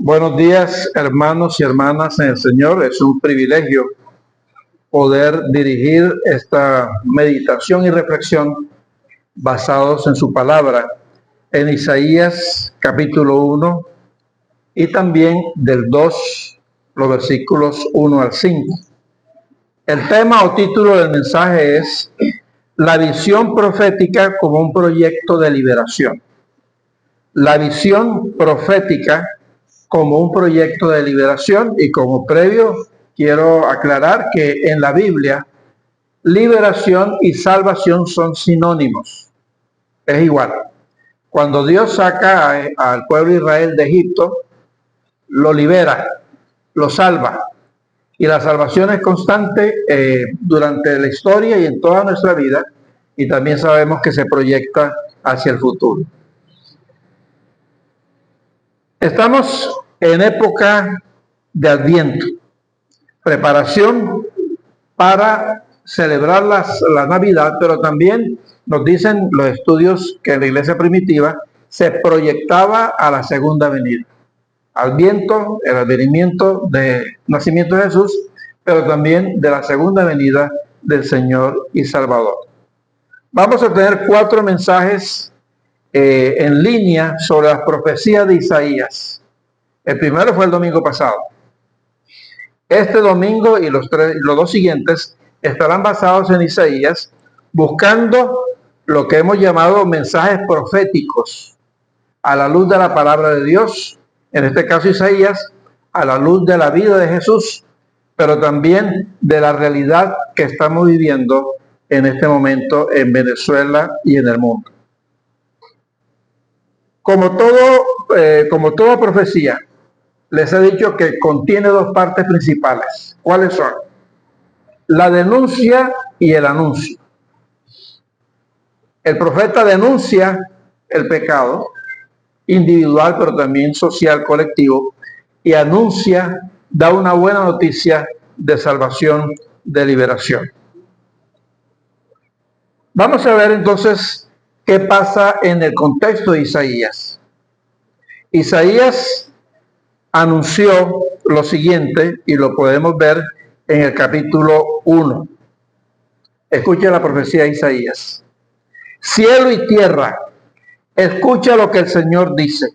Buenos días, hermanos y hermanas en el Señor. Es un privilegio poder dirigir esta meditación y reflexión basados en su palabra, en Isaías capítulo 1 y también del 2, los versículos 1 al 5. El tema o título del mensaje es La visión profética como un proyecto de liberación. La visión profética como un proyecto de liberación, y como previo quiero aclarar que en la Biblia liberación y salvación son sinónimos, es igual. Cuando Dios saca al pueblo de Israel de Egipto, lo libera, lo salva, y la salvación es constante durante la historia y en toda nuestra vida, y también sabemos que se proyecta hacia el futuro. Estamos en época de Adviento, preparación para celebrar la Navidad, pero también nos dicen los estudios que en la iglesia primitiva se proyectaba a la segunda venida. Adviento, el advenimiento del nacimiento de Jesús, pero también de la segunda venida del Señor y Salvador. Vamos a tener 4 mensajes en línea sobre las profecías de Isaías. El primero fue el domingo pasado. Este domingo y los 2 siguientes estarán basados en Isaías, buscando lo que hemos llamado mensajes proféticos a la luz de la palabra de Dios, en este caso Isaías, a la luz de la vida de Jesús, pero también de la realidad que estamos viviendo en este momento en Venezuela y en el mundo. Como toda profecía, les he dicho que contiene 2 partes principales. ¿Cuáles son? La denuncia y el anuncio. El profeta denuncia el pecado individual, pero también social, colectivo, y anuncia, da una buena noticia de salvación, de liberación. Vamos a ver entonces qué pasa en el contexto de Isaías. Isaías anunció lo siguiente, y lo podemos ver en el capítulo 1. Escucha la profecía de Isaías. Cielo y tierra, escucha lo que el Señor dice.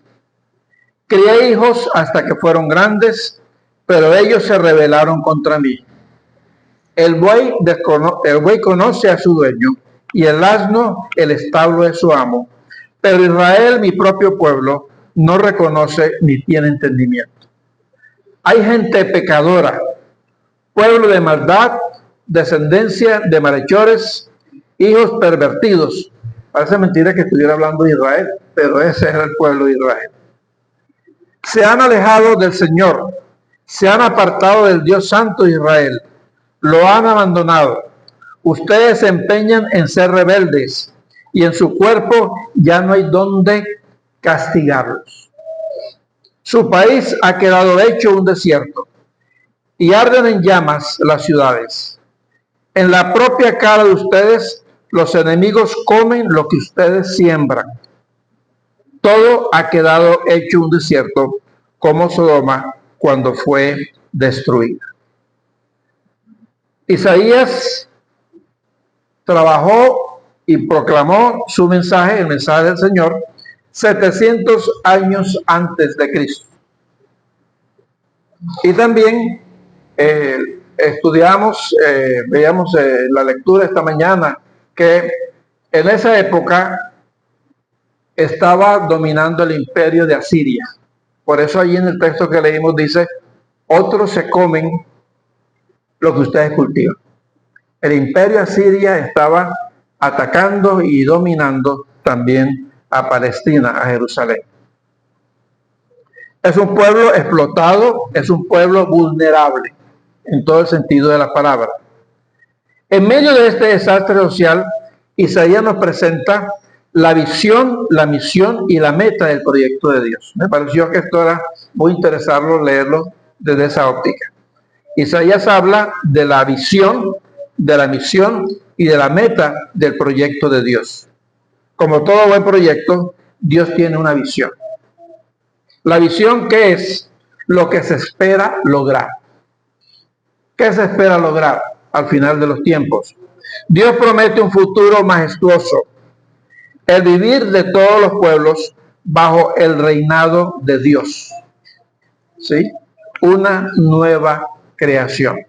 Crié hijos hasta que fueron grandes, pero ellos se rebelaron contra mí. El buey conoce a su dueño, y el asno el establo de su amo. Pero Israel, mi propio pueblo, no reconoce ni tiene entendimiento. Hay gente pecadora, pueblo de maldad, descendencia de malhechores, hijos pervertidos. Parece mentira que estuviera hablando de Israel, pero ese era el pueblo de Israel. Se han alejado del Señor, se han apartado del Dios Santo de Israel, lo han abandonado. Ustedes se empeñan en ser rebeldes, y en su cuerpo ya no hay donde castigarlos. Su país ha quedado hecho un desierto, y arden en llamas las ciudades. En la propia cara de ustedes, los enemigos comen lo que ustedes siembran. Todo ha quedado hecho un desierto, como Sodoma cuando fue destruida. Isaías trabajó y proclamó su mensaje, el mensaje del Señor, 700 años antes de Cristo. Y también veíamos la lectura esta mañana, que en esa época estaba dominando el imperio de Asiria. Por eso allí en el texto que leímos dice, otros se comen lo que ustedes cultivan. El imperio de Asiria estaba atacando y dominando también a Palestina, a Jerusalén. Es un pueblo explotado, es un pueblo vulnerable en todo el sentido de la palabra. En medio de este desastre social, Isaías nos presenta la visión, la misión y la meta del proyecto de Dios. Me pareció que esto era muy interesante leerlo desde esa óptica. Isaías habla de la visión, de la misión y de la meta del proyecto de Dios. Como todo buen proyecto, Dios tiene una visión. La visión, ¿qué es? lo que se espera lograr. ¿Qué se espera lograr al final de los tiempos? Dios promete un futuro majestuoso, el vivir de todos los pueblos bajo el reinado de Dios. ¿Sí? Una nueva creación.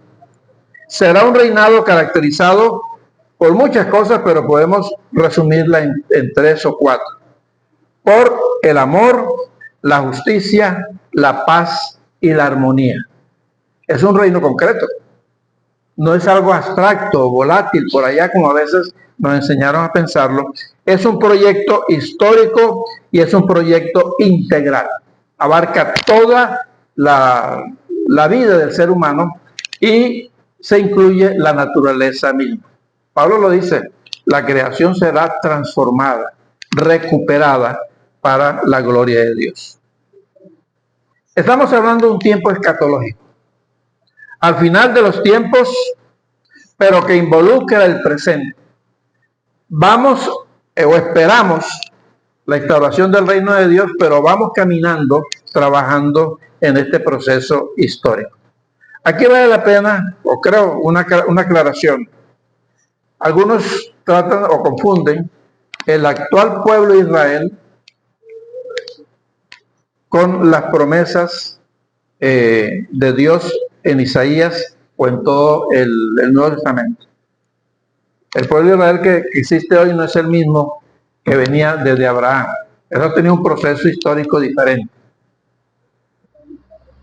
Será un reinado caracterizado por muchas cosas, pero podemos resumirla en 3 o 4. Por el amor, la justicia, la paz y la armonía. Es un reino concreto. No es algo abstracto, volátil, por allá como a veces nos enseñaron a pensarlo. Es un proyecto histórico y es un proyecto integral. Abarca toda la vida del ser humano y se incluye la naturaleza misma. Pablo lo dice, la creación será transformada, recuperada para la gloria de Dios. Estamos hablando de un tiempo escatológico. Al final de los tiempos, pero que involucra el presente. Vamos o esperamos la instauración del reino de Dios, pero vamos caminando, trabajando en este proceso histórico. Aquí vale la pena, o creo, una aclaración. Algunos tratan o confunden el actual pueblo de Israel con las promesas de Dios en Isaías o en todo el Nuevo Testamento. El pueblo de Israel que existe hoy no es el mismo que venía desde Abraham. Eso tenía un proceso histórico diferente.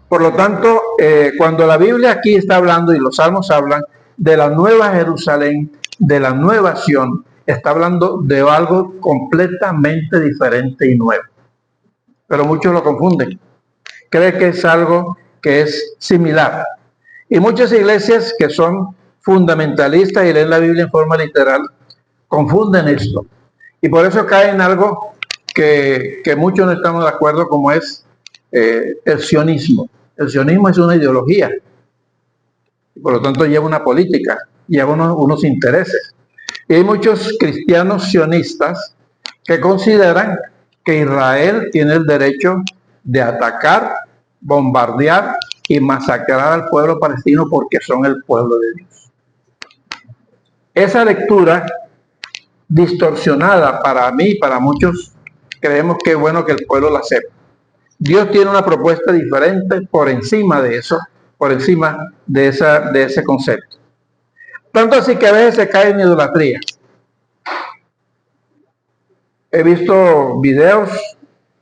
Por lo tanto, cuando la Biblia aquí está hablando y los salmos hablan de la nueva Jerusalén, de la nueva Sión, está hablando de algo completamente diferente y nuevo. Pero muchos lo confunden. Creen que es algo que es similar. Y muchas iglesias que son fundamentalistas y leen la Biblia en forma literal, confunden esto. Y por eso caen en algo que muchos no estamos de acuerdo, como es el sionismo. El sionismo es una ideología. Y por lo tanto lleva una política, lleva unos intereses. Y hay muchos cristianos sionistas que consideran que Israel tiene el derecho de atacar, bombardear y masacrar al pueblo palestino porque son el pueblo de Dios. Esa lectura distorsionada para mí y para muchos, creemos que es bueno que el pueblo la sepa. Dios tiene una propuesta diferente por encima de eso, por encima de ese concepto. Tanto así que a veces se cae en idolatría. He visto videos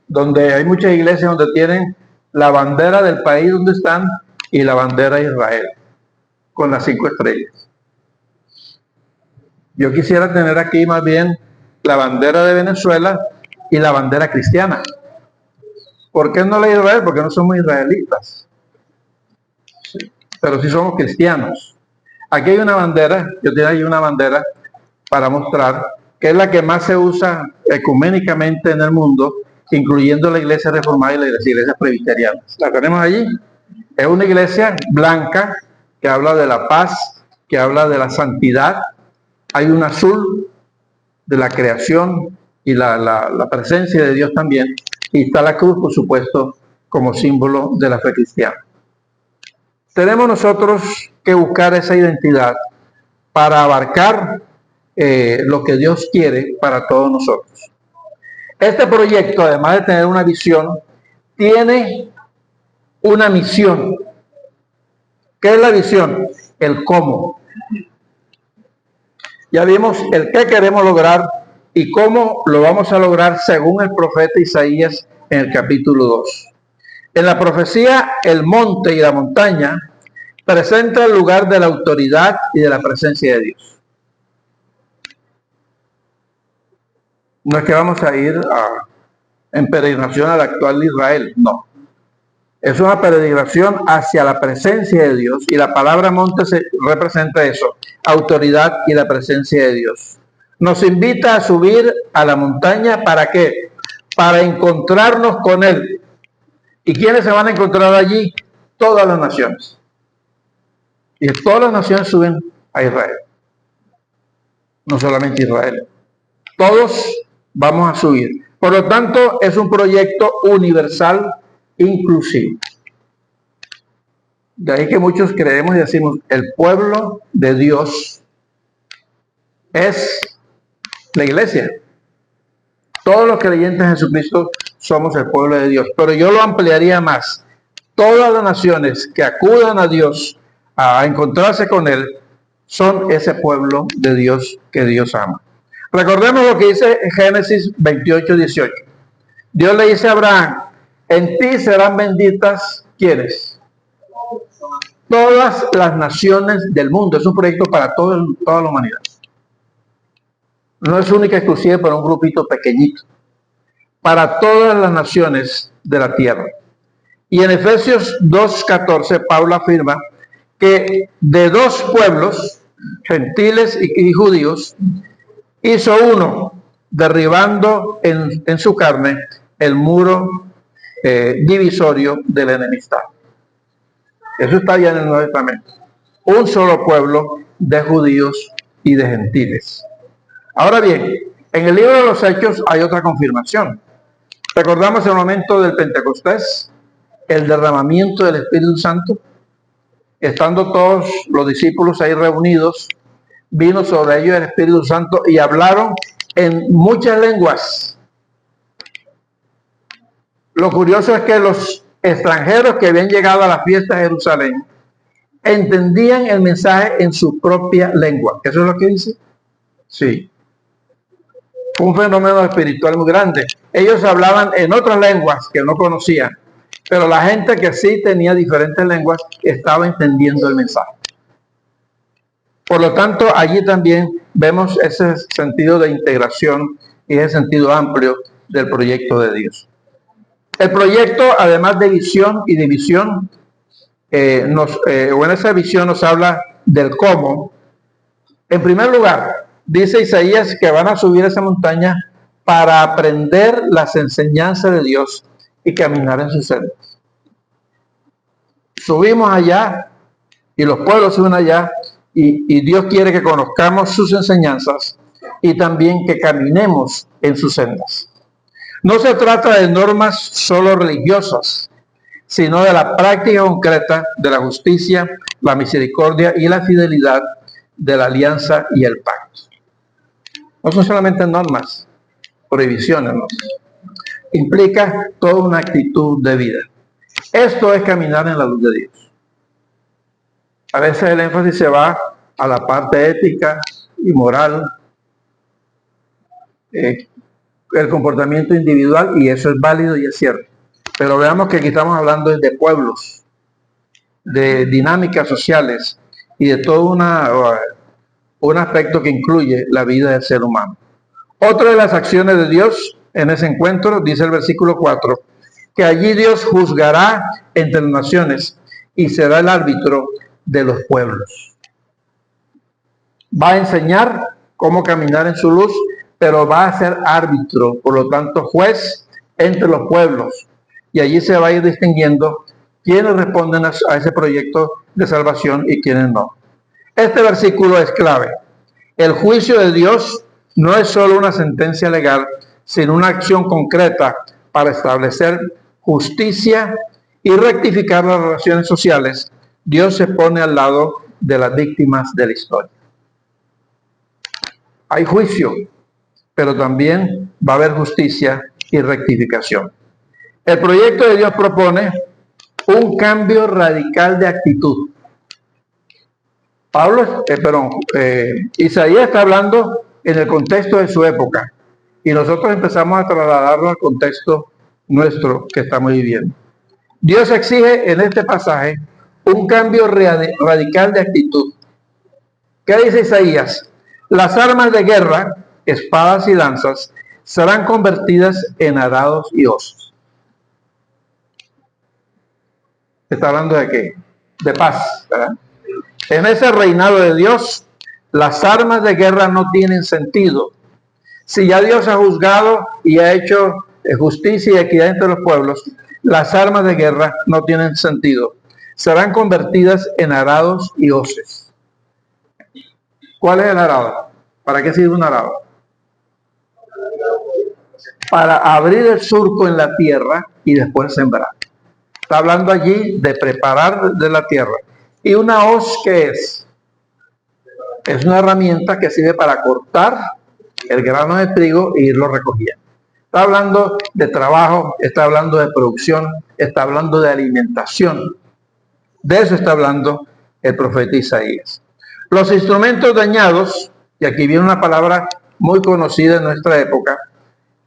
donde hay muchas iglesias donde tienen la bandera del país donde están y la bandera de Israel, con las 5 estrellas. Yo quisiera tener aquí más bien la bandera de Venezuela y la bandera cristiana. ¿Por qué no la de Israel? Porque no somos israelitas. Sí, pero sí somos cristianos. Aquí hay una bandera, yo tengo ahí una bandera para mostrar, que es la que más se usa ecuménicamente en el mundo, incluyendo la iglesia reformada y las iglesias presbiterianas. La tenemos allí. Es una iglesia blanca que habla de la paz, que habla de la santidad. Hay un azul de la creación y la presencia de Dios también. Y está la cruz, por supuesto, como símbolo de la fe cristiana. Tenemos nosotros que buscar esa identidad para abarcar lo que Dios quiere para todos nosotros. Este proyecto, además de tener una visión, tiene una misión. ¿Qué es la visión? El cómo. Ya vimos el qué queremos lograr y cómo lo vamos a lograr según el profeta Isaías en el capítulo 2. En la profecía, el monte y la montaña presenta el lugar de la autoridad y de la presencia de Dios. No es que vamos a ir en peregrinación al actual Israel, no. Es una peregrinación hacia la presencia de Dios y la palabra monte representa eso, autoridad y la presencia de Dios. Nos invita a subir a la montaña, ¿para qué? Para encontrarnos con Él. ¿Y quiénes se van a encontrar allí? Todas las naciones. Y todas las naciones suben a Israel. No solamente Israel. Todos vamos a subir. Por lo tanto, es un proyecto universal inclusivo. De ahí que muchos creemos y decimos, el pueblo de Dios es la iglesia. Todos los creyentes en Jesucristo somos el pueblo de Dios. Pero yo lo ampliaría más. Todas las naciones que acudan a Dios a encontrarse con Él son ese pueblo de Dios que Dios ama. Recordemos lo que dice Génesis 28:18. Dios le dice a Abraham, en ti serán benditas, ¿quiénes? Todas las naciones del mundo. Es un proyecto para toda la humanidad. No es única exclusiva para un grupito pequeñito. Para todas las naciones de la tierra. Y en Efesios 2:14, Pablo afirma que de dos pueblos, gentiles y judíos, hizo uno, derribando en su carne el muro divisorio de la enemistad. Eso está ya en el Nuevo Testamento. Un solo pueblo de judíos y de gentiles. Ahora bien, en el libro de los Hechos hay otra confirmación. Recordamos el momento del Pentecostés, el derramamiento del Espíritu Santo. Estando todos los discípulos ahí reunidos, vino sobre ellos el Espíritu Santo y hablaron en muchas lenguas. Lo curioso es que los extranjeros que habían llegado a la fiesta de Jerusalén entendían el mensaje en su propia lengua. ¿Eso es lo que dice? Sí. Fue un fenómeno espiritual muy grande. Ellos hablaban en otras lenguas que no conocían, pero la gente que sí tenía diferentes lenguas estaba entendiendo el mensaje. Por lo tanto, allí también vemos ese sentido de integración y ese sentido amplio del proyecto de Dios. El proyecto, además de visión y división, en esa visión nos habla del cómo. En primer lugar, dice Isaías que van a subir esa montaña para aprender las enseñanzas de Dios y caminar en sus sendas. Subimos allá y los pueblos suben allá y Dios quiere que conozcamos sus enseñanzas y también que caminemos en sus sendas. No se trata de normas solo religiosas, sino de la práctica concreta de la justicia, la misericordia y la fidelidad de la alianza y el pacto. No son solamente normas, prohibiciones, ¿no? Implica toda una actitud de vida. Esto es caminar en la luz de Dios. A veces el énfasis se va a la parte ética y moral, el comportamiento individual, y eso es válido y es cierto. Pero veamos que aquí estamos hablando de pueblos, de dinámicas sociales y de todo un aspecto que incluye la vida del ser humano. Otra de las acciones de Dios en ese encuentro, dice el versículo 4, que allí Dios juzgará entre las naciones y será el árbitro de los pueblos. Va a enseñar cómo caminar en su luz, pero va a ser árbitro, por lo tanto juez entre los pueblos. Y allí se va a ir distinguiendo quiénes responden a ese proyecto de salvación y quiénes no. Este versículo es clave. El juicio de Dios no es solo una sentencia legal, sino una acción concreta para establecer justicia y rectificar las relaciones sociales. Dios se pone al lado de las víctimas de la historia. Hay juicio, pero también va a haber justicia y rectificación. El proyecto de Dios propone un cambio radical de actitud. Isaías está hablando en el contexto de su época y nosotros empezamos a trasladarlo al contexto nuestro que estamos viviendo. Dios exige en este pasaje un cambio radical de actitud. ¿Qué dice Isaías? Las armas de guerra, espadas y lanzas, serán convertidas en arados y osos. ¿Está hablando de qué? De paz, ¿verdad? En ese reinado de Dios, las armas de guerra no tienen sentido. Si ya Dios ha juzgado y ha hecho justicia y equidad entre los pueblos, las armas de guerra no tienen sentido. Serán convertidas en arados y hoces. ¿Cuál es el arado? ¿Para qué sirve un arado? Para abrir el surco en la tierra y después sembrar. Está hablando allí de preparar de la tierra. ¿Y una hoz qué es? Es una herramienta que sirve para cortar el grano de trigo e irlo recogiendo. Está hablando de trabajo, está hablando de producción, está hablando de alimentación. De eso está hablando el profeta Isaías. Los instrumentos dañados, y aquí viene una palabra muy conocida en nuestra época,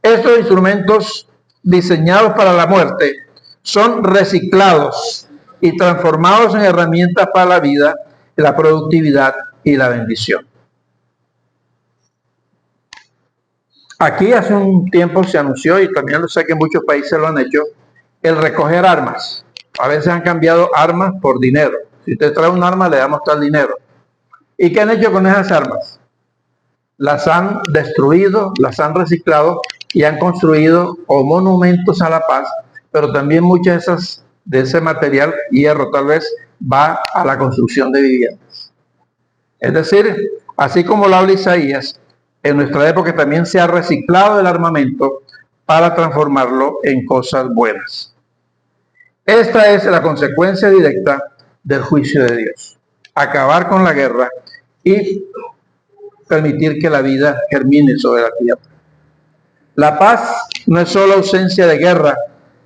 estos instrumentos diseñados para la muerte son reciclados y transformados en herramientas para la vida, la productividad y la bendición. Aquí hace un tiempo se anunció, y también lo sé que en muchos países lo han hecho, el recoger armas. A veces han cambiado armas por dinero. Si usted trae un arma, le damos tal dinero. ¿Y qué han hecho con esas armas? Las han destruido, las han reciclado y han construido o monumentos a la paz, pero también muchas de ese material, hierro tal vez, va a la construcción de viviendas. Es decir, así como lo habla Isaías, en nuestra época también se ha reciclado el armamento para transformarlo en cosas buenas. Esta es la consecuencia directa del juicio de Dios. Acabar con la guerra y permitir que la vida germine sobre la tierra. La paz no es solo ausencia de guerra,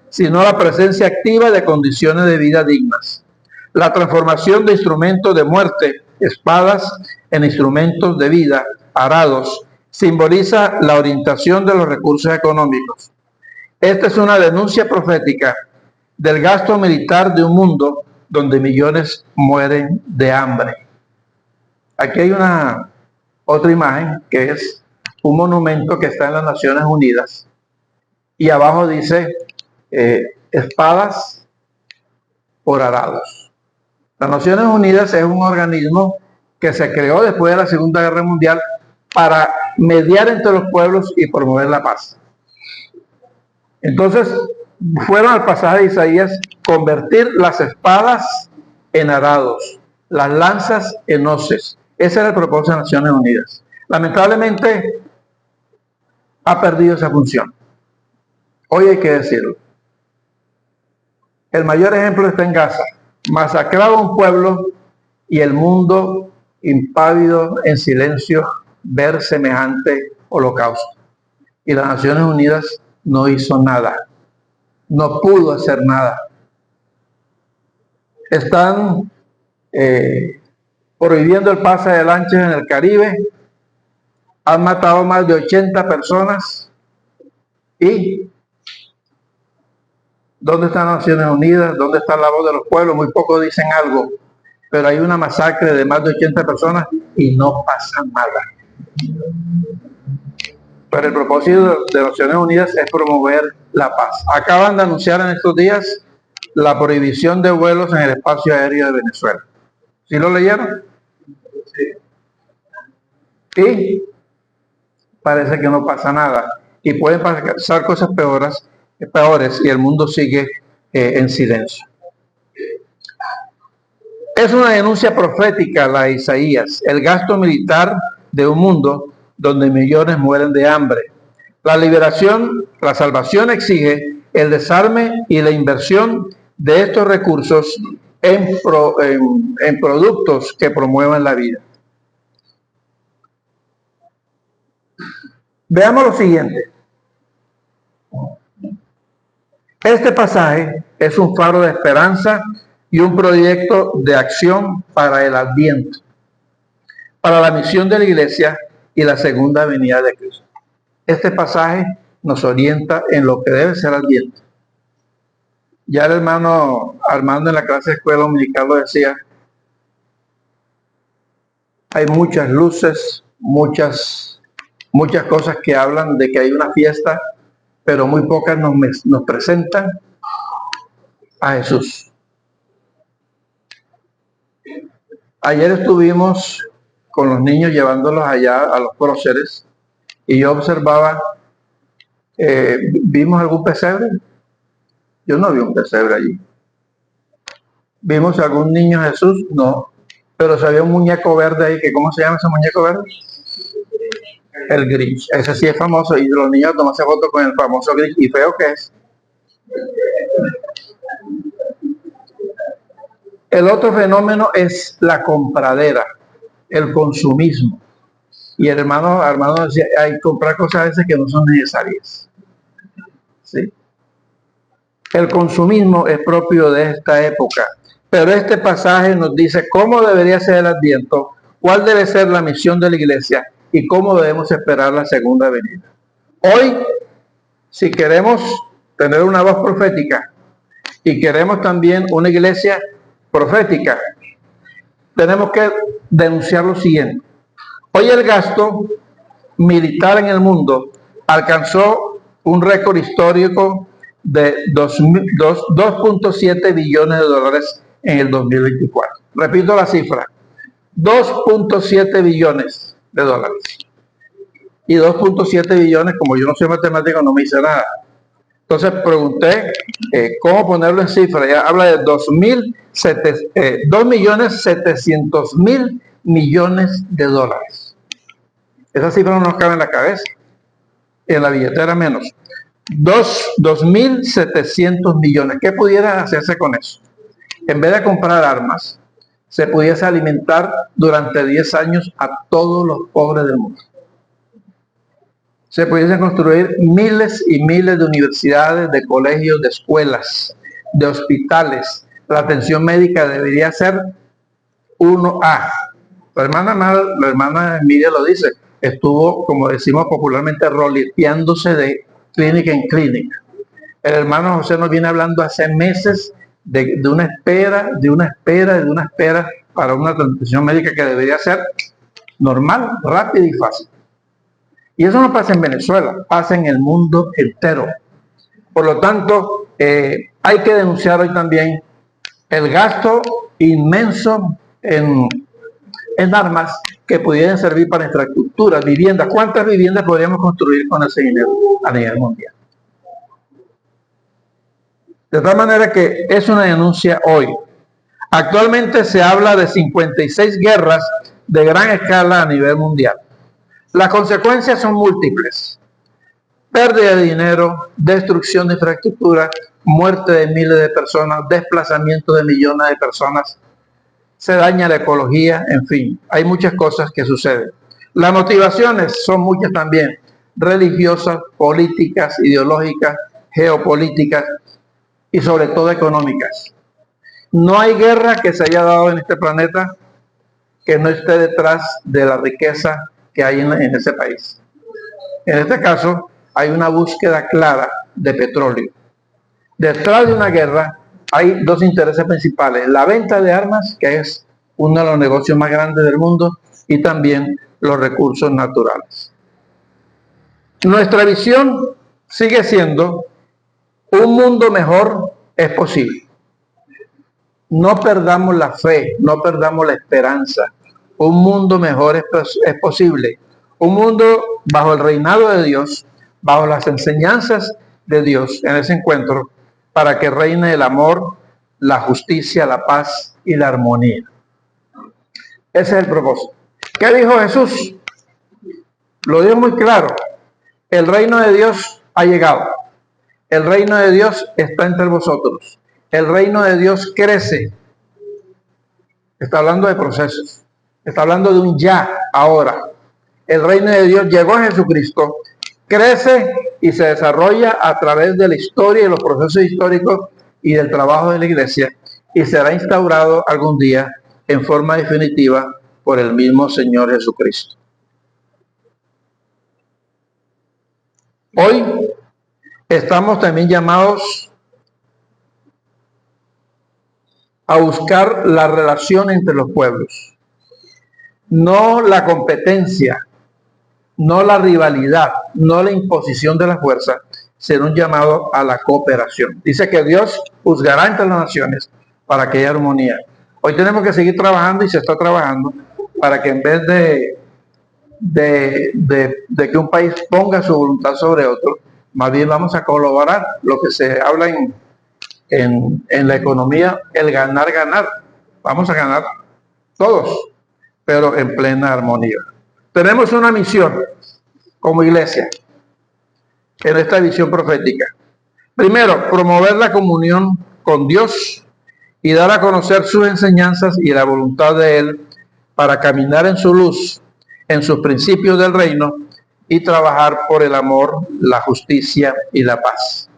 sino la presencia activa de condiciones de vida dignas. La transformación de instrumentos de muerte, espadas, en instrumentos de vida, arados, simboliza la orientación de los recursos económicos. Esta es una denuncia profética del gasto militar de un mundo donde millones mueren de hambre. Aquí hay otra imagen que es un monumento que está en las Naciones Unidas y abajo dice espadas por arados. Las Naciones Unidas es un organismo que se creó después de la Segunda Guerra Mundial para mediar entre los pueblos y promover la paz. Entonces, fueron al pasaje de Isaías convertir las espadas en arados, las lanzas en hoces. Ese era el propósito de Naciones Unidas. Lamentablemente, ha perdido esa función. Hoy hay que decirlo. El mayor ejemplo está en Gaza. Masacrado un pueblo y el mundo impávido en silencio ver semejante holocausto. Y las Naciones Unidas no hizo nada. No pudo hacer nada. Están prohibiendo el pase de lanchas en el Caribe. Han matado más de 80 personas. ¿Y dónde están las Naciones Unidas? ¿Dónde está la voz de los pueblos? Muy pocos dicen algo. Pero hay una masacre de más de 80 personas y no pasa nada. Pero el propósito de Naciones Unidas es promover la paz. Acaban de anunciar en estos días la prohibición de vuelos en el espacio aéreo de Venezuela. ¿Sí lo leyeron? Sí. Y parece que no pasa nada. Y pueden pasar cosas peores y el mundo sigue en silencio. Es una denuncia profética la de Isaías, el gasto militar de un mundo donde millones mueren de hambre. La liberación, la salvación exige el desarme y la inversión de estos recursos en productos que promuevan la vida. Veamos lo siguiente. Este pasaje es un faro de esperanza y un proyecto de acción para el Adviento, para la misión de la Iglesia y la segunda venida de Cristo. Este pasaje nos orienta en lo que debe ser Adviento. Ya el hermano Armando en la clase de escuela dominical lo decía, hay muchas luces, muchas cosas que hablan de que hay una fiesta, pero muy pocas nos presentan a Jesús. Ayer estuvimos con los niños llevándolos allá a los próceres y yo observaba, ¿vimos algún pesebre? Yo no vi un pesebre allí. ¿Vimos algún niño Jesús? No. Pero se había un muñeco verde ahí, que ¿cómo se llama ese muñeco verde? El Grinch. Ese sí es famoso y los niños toman fotos con el famoso Grinch y feo que es. El otro fenómeno es la compradera, el consumismo. Y el hermano decía, hay que comprar cosas a veces que no son necesarias. ¿Sí? El consumismo es propio de esta época, pero este pasaje nos dice cómo debería ser el Adviento, cuál debe ser la misión de la iglesia y cómo debemos esperar la segunda venida. Hoy, si queremos tener una voz profética y queremos también una iglesia profética, tenemos que denunciar lo siguiente. Hoy el gasto militar en el mundo alcanzó un récord histórico de 2.7 billones de dólares en el 2024. Repito la cifra, 2.7 billones de dólares. Y 2.7 billones, como yo no soy matemático, no me dice nada. Entonces pregunté cómo ponerlo en cifra. Ya habla de 2.700.000 millones de dólares. Esa cifra no nos cabe en la cabeza, en la billetera menos. 2.700 millones. ¿Qué pudiera hacerse con eso? En vez de comprar armas, se pudiese alimentar durante 10 años a todos los pobres del mundo. Se pudiesen construir miles y miles de universidades, de colegios, de escuelas, de hospitales. La atención médica debería ser 1A. La hermana Emilia lo dice, estuvo, como decimos popularmente, roleteándose de clínica en clínica. El hermano José nos viene hablando hace meses de una espera para una atención médica que debería ser normal, rápida y fácil. Y eso no pasa en Venezuela, pasa en el mundo entero. Por lo tanto, hay que denunciar hoy también el gasto inmenso en armas que pudieran servir para infraestructura, viviendas. ¿Cuántas viviendas podríamos construir con ese dinero a nivel mundial? De tal manera que es una denuncia hoy. Actualmente se habla de 56 guerras de gran escala a nivel mundial. Las consecuencias son múltiples. Pérdida de dinero, destrucción de infraestructura, muerte de miles de personas, desplazamiento de millones de personas, se daña la ecología, en fin, hay muchas cosas que suceden. Las motivaciones son muchas también, religiosas, políticas, ideológicas, geopolíticas y sobre todo económicas. No hay guerra que se haya dado en este planeta que no esté detrás de la riqueza que hay en ese país. En este caso, hay una búsqueda clara de petróleo. Detrás de una guerra hay dos intereses principales: la venta de armas, que es uno de los negocios más grandes del mundo, y también los recursos naturales. Nuestra visión sigue siendo: un mundo mejor es posible. No perdamos la fe, no perdamos la esperanza. Un mundo mejor es posible. Un mundo bajo el reinado de Dios, bajo las enseñanzas de Dios en ese encuentro, para que reine el amor, la justicia, la paz y la armonía. Ese es el propósito. ¿Qué dijo Jesús? Lo dijo muy claro. El reino de Dios ha llegado. El reino de Dios está entre vosotros. El reino de Dios crece. Está hablando de procesos. Está hablando de un ya, ahora. El reino de Dios llegó a Jesucristo, crece y se desarrolla a través de la historia y los procesos históricos y del trabajo de la iglesia, y será instaurado algún día en forma definitiva por el mismo Señor Jesucristo. Hoy estamos también llamados a buscar la relación entre los pueblos, no la competencia, no la rivalidad, no la imposición de la fuerza, sino un llamado a la cooperación. Dice que Dios juzgará entre las naciones para que haya armonía. Hoy tenemos que seguir trabajando, y se está trabajando, para que en vez de que un país ponga su voluntad sobre otro, más bien vamos a colaborar. Lo que se habla en la economía, el ganar. Vamos a ganar todos, pero en plena armonía. Tenemos una misión como iglesia en esta visión profética. Primero, promover la comunión con Dios y dar a conocer sus enseñanzas y la voluntad de Él para caminar en su luz, en sus principios del reino y trabajar por el amor, la justicia y la paz.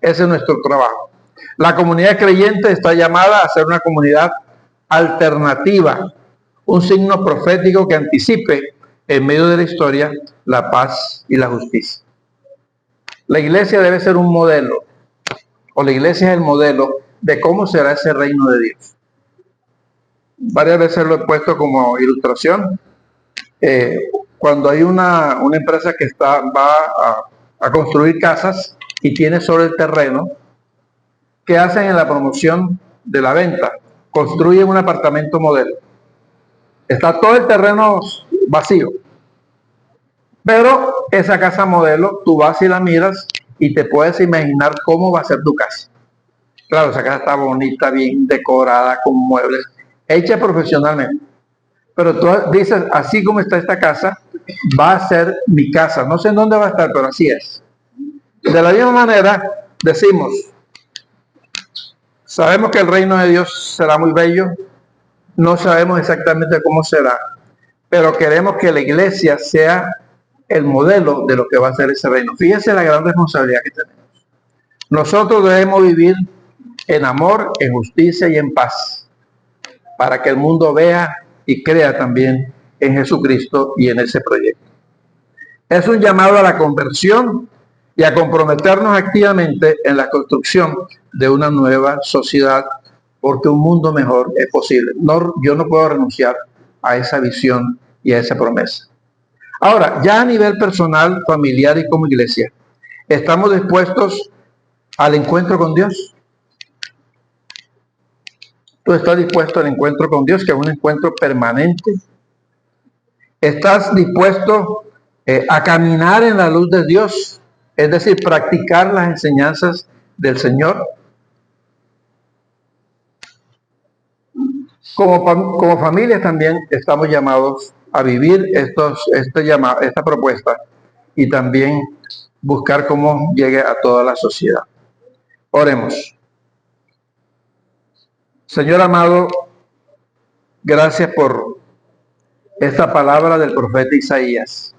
Ese es nuestro trabajo. La comunidad creyente está llamada a ser una comunidad alternativa, un signo profético que anticipe en medio de la historia la paz y la justicia. La iglesia debe ser un modelo, o la iglesia es el modelo de cómo será ese reino de Dios. Varias veces lo he puesto como ilustración. Cuando hay una empresa que va a construir casas y tiene sobre el terreno, ¿qué hacen en la promoción de la venta? Construyen un apartamento modelo. Está todo el terreno vacío, pero esa casa modelo, tú vas y la miras y te puedes imaginar cómo va a ser tu casa. Claro, esa casa está bonita, bien decorada, con muebles, hecha profesionalmente. Pero tú dices, así como está esta casa, va a ser mi casa. No sé en dónde va a estar, pero así es. De la misma manera, decimos, sabemos que el reino de Dios será muy bello, no sabemos exactamente cómo será, pero queremos que la iglesia sea el modelo de lo que va a ser ese reino. Fíjense la gran responsabilidad que tenemos. Nosotros debemos vivir en amor, en justicia y en paz, para que el mundo vea y crea también en Jesucristo y en ese proyecto. Es un llamado a la conversión y a comprometernos activamente en la construcción de una nueva sociedad, porque un mundo mejor es posible. Yo no puedo renunciar a esa visión y a esa promesa. Ahora, ya a nivel personal, familiar y como iglesia, ¿estamos dispuestos al encuentro con Dios? ¿Tú estás dispuesto al encuentro con Dios, que es un encuentro permanente? ¿Estás dispuesto a caminar en la luz de Dios? Es decir, practicar las enseñanzas del Señor. Como familia también estamos llamados a vivir esta propuesta y también buscar cómo llegue a toda la sociedad. Oremos. Señor amado, gracias por esta palabra del profeta Isaías,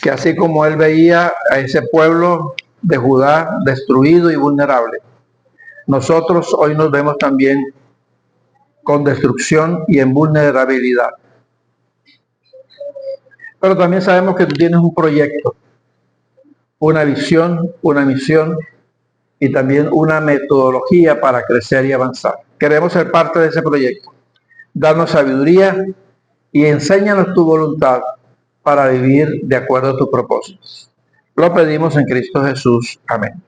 que así como él veía a ese pueblo de Judá destruido y vulnerable, nosotros hoy nos vemos también con destrucción y en vulnerabilidad. Pero también sabemos que tú tienes un proyecto, una visión, una misión y también una metodología para crecer y avanzar. Queremos ser parte de ese proyecto. Danos sabiduría y enséñanos tu voluntad para vivir de acuerdo a tus propósitos. Lo pedimos en Cristo Jesús. Amén.